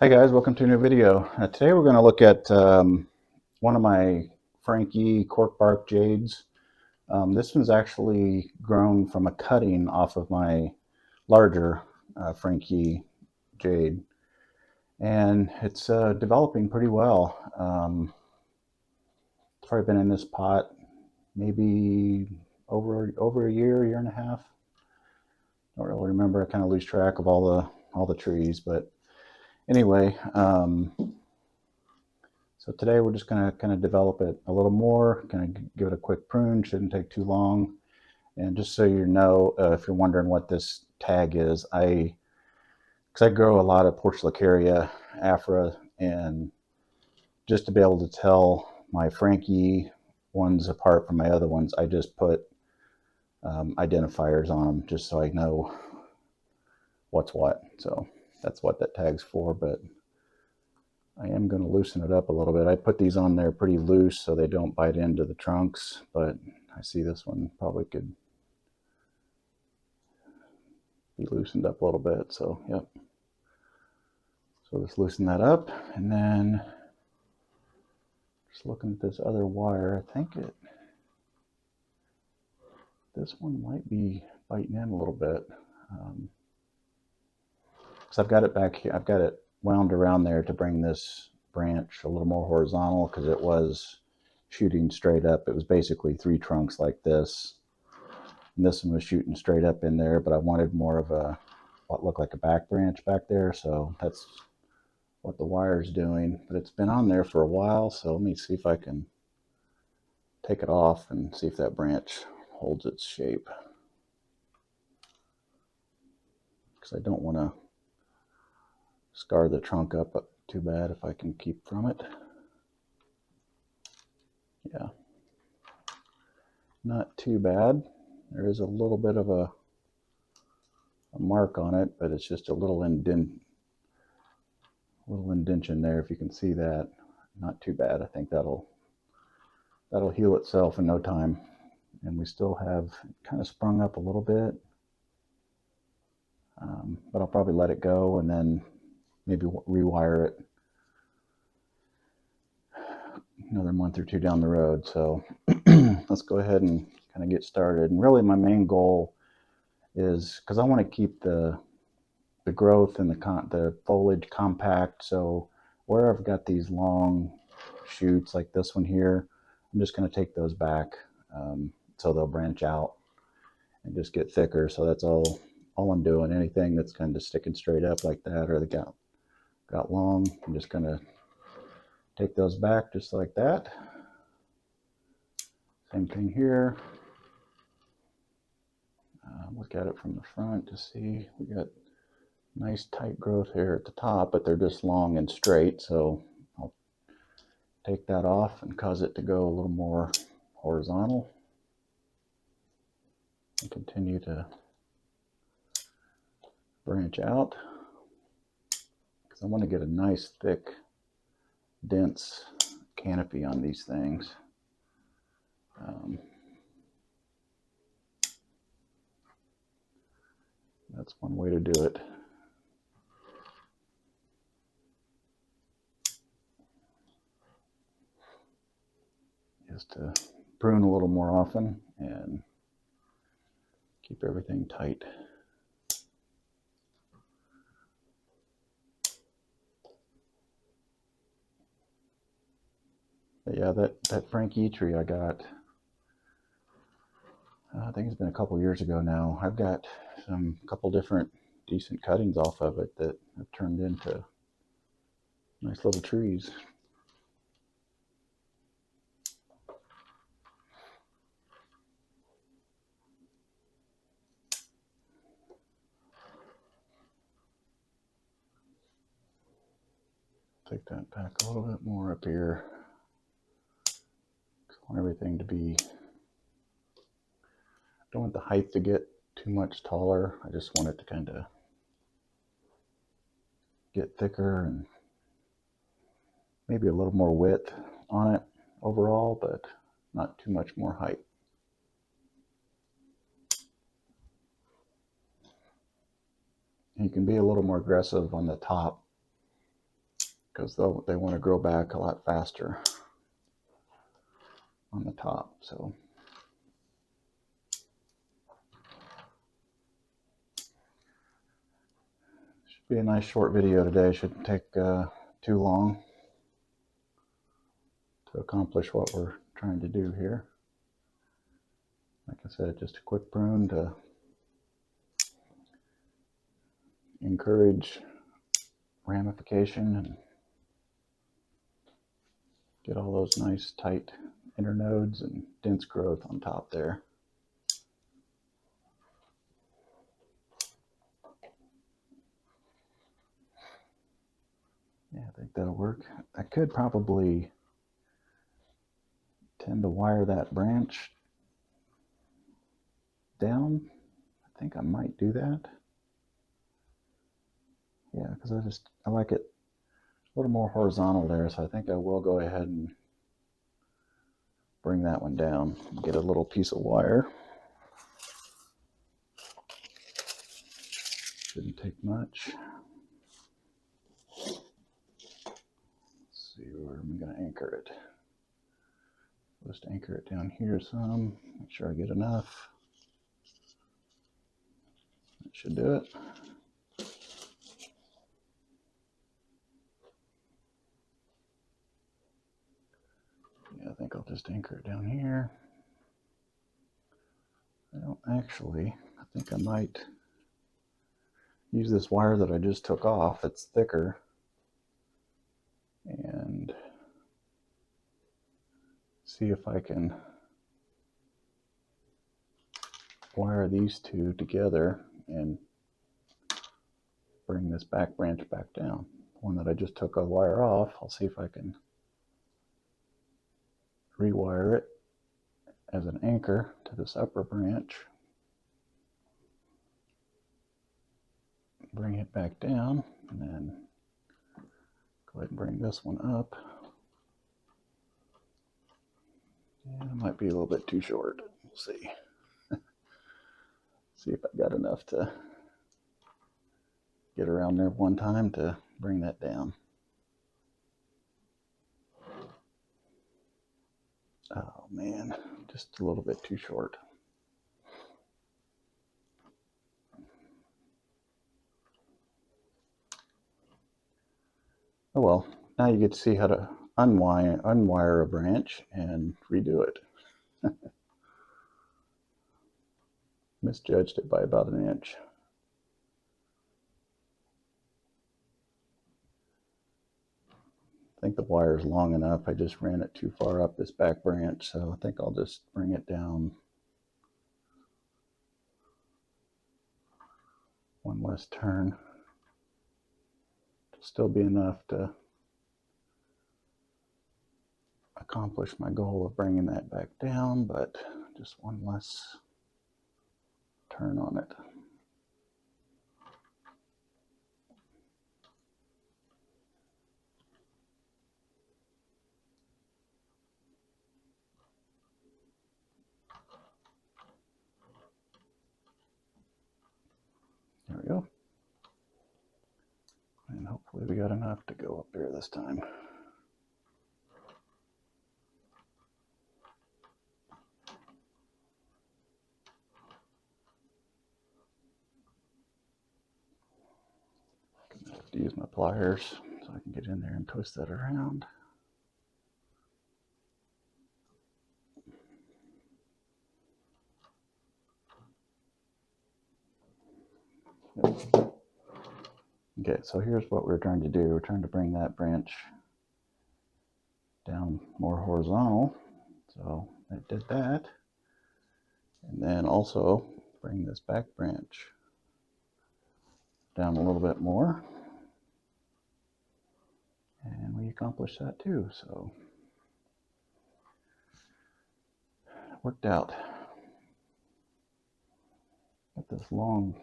Hi guys, welcome to a new video. Today we're going to look at one of my Frank Yee cork bark jades. This one's actually grown from a cutting off of my larger Frank Yee jade, and it's developing pretty well. It's probably been in this pot maybe over a year and a half. Don't really remember. I kind of lose track of all the trees, but anyway. So today we're just going to kind of develop it a little more, kind of give it a quick prune, shouldn't take too long. And just so you know, if you're wondering what this tag is, because I grow a lot of Portulacaria afra, and just to be able to tell my Frank Yee ones apart from my other ones, I just put identifiers on them just so I know what's what. So that's what that tag's for, but I am going to loosen it up a little bit. I put these on there pretty loose so they don't bite into the trunks, but I see this one probably could be loosened up a little bit. So, yep. So let's loosen that up, and then just looking at this other wire, I think this one might be biting in a little bit. So I've got it back here. I've got it wound around there to bring this branch a little more horizontal because it was shooting straight up. It was basically three trunks like this, and this one was shooting straight up in there, but I wanted more of a what looked like a back branch back there, so that's what the wire's doing. But it's been on there for a while, so let me see if I can take it off and see if that branch holds its shape, because I don't want to scar the trunk up too bad if I can keep from it. Yeah, not too bad. There is a little bit of a mark on it, but it's just a little indentation there, if you can see that. Not too bad. I think that'll heal itself in no time. And we still have kind of sprung up a little bit, but I'll probably let it go and then maybe rewire it another month or two down the road. So let's go ahead and kind of get started. And really my main goal is, because I want to keep the growth and the foliage compact, so where I've got these long shoots like this one here, I'm just going to take those back, so they'll branch out and just get thicker. So that's all I'm doing. Anything that's kind of sticking straight up like that, or they got long, I'm just going to take those back just like that. Same thing here. Look at it from the front to see we got nice tight growth here at the top, but they're just long and straight, so I'll take that off and cause it to go a little more horizontal and continue to branch out, because I want to get a nice thick dense canopy on these things. That's one way to do it. Is to prune a little more often and keep everything tight. But yeah, that Frank Yee tree I got, I think it's been a couple years ago now. I've got a couple different decent cuttings off of it that have turned into nice little trees. Take that back a little bit more up here. I want everything to be, don't want the height to get too much taller. I just want it to kind of get thicker and maybe a little more width on it overall, but not too much more height. You can be a little more aggressive on the top because they want to grow back a lot faster on the top. So should be a nice short video today. Shouldn't take too long to accomplish what we're trying to do here. Like I said, just a quick prune to encourage ramification and get all those nice tight internodes and dense growth on top there. Yeah, I think that'll work. I could probably tend to wire that branch down. I think I might do that. Yeah, because I like it a little more horizontal there, so I think I will go ahead and bring that one down. Get a little piece of wire. Shouldn't take much. Let's see, where am I going to anchor it? Just anchor it down here some. Make sure I get enough. That should do it. Yeah, I think I'll just anchor it down here. I don't actually, I think I might use this wire that I just took off. It's thicker. And see if I can wire these two together and bring this back branch back down. The one that I just took a wire off, I'll see if I can rewire it as an anchor to this upper branch. Bring it back down, and then go ahead and bring this one up. Yeah, it might be a little bit too short. We'll see. See if I got enough to get around there one time to bring that down. Oh man, just a little bit too short. Oh well, now you get to see how to unwire a branch and redo it. Misjudged it by about an inch. I think the wire is long enough. I just ran it too far up this back branch, so I think I'll just bring it down one less turn. It'll still be enough to accomplish my goal of bringing that back down, but just one less turn on it. There we go. And hopefully we got enough to go up there this time. Gonna have to use my pliers so I can get in there and twist that around. Okay, so here's what we're trying to do. We're trying to bring that branch down more horizontal. So I did that. And then also bring this back branch down a little bit more. And we accomplished that too. So it worked out. Got this long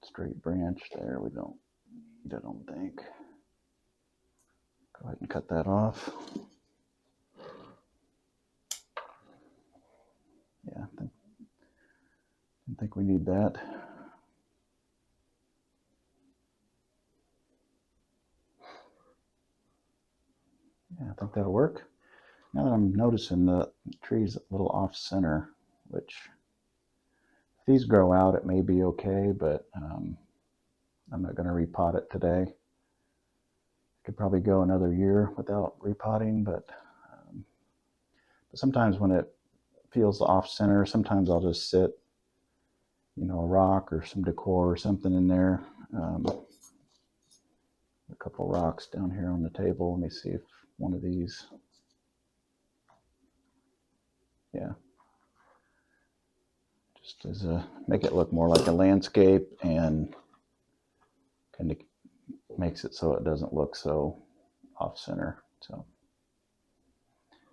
straight branch there. We don't need, I don't think. Go ahead and cut that off. Yeah, I don't think we need that. Yeah, I think that'll work. Now that I'm noticing the tree's a little off center, which if these grow out, it may be okay, but I'm not going to repot it today. Could probably go another year without repotting, but sometimes when it feels off center, sometimes I'll just sit, a rock or some decor or something in there. A couple rocks down here on the table. Let me see if one of these, yeah, just as make it look more like a landscape and kind of makes it so it doesn't look so off center. So,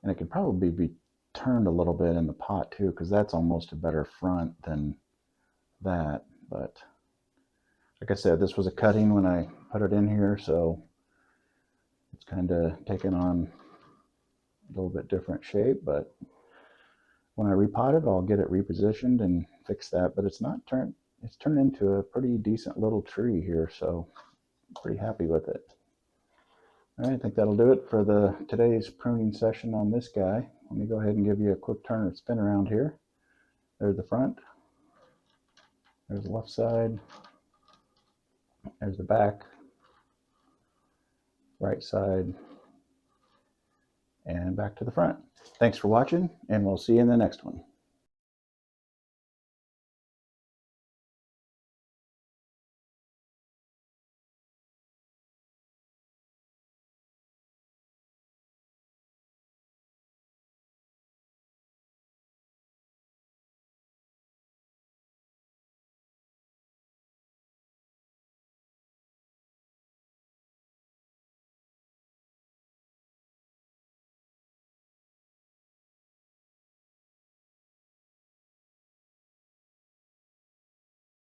and it could probably be turned a little bit in the pot too, because that's almost a better front than that. But like I said, this was a cutting when I put it in here, so it's kind of taken on a little bit different shape. But when I repot it, I'll get it repositioned and fix that. But it's not turned, it's turned into a pretty decent little tree here, so I'm pretty happy with it. All right, I think that'll do it for today's pruning session on this guy. Let me go ahead and give you a quick turn and spin around here. There's the front. There's the left side. There's the back. Right side. And back to the front. Thanks for watching, and we'll see you in the next one.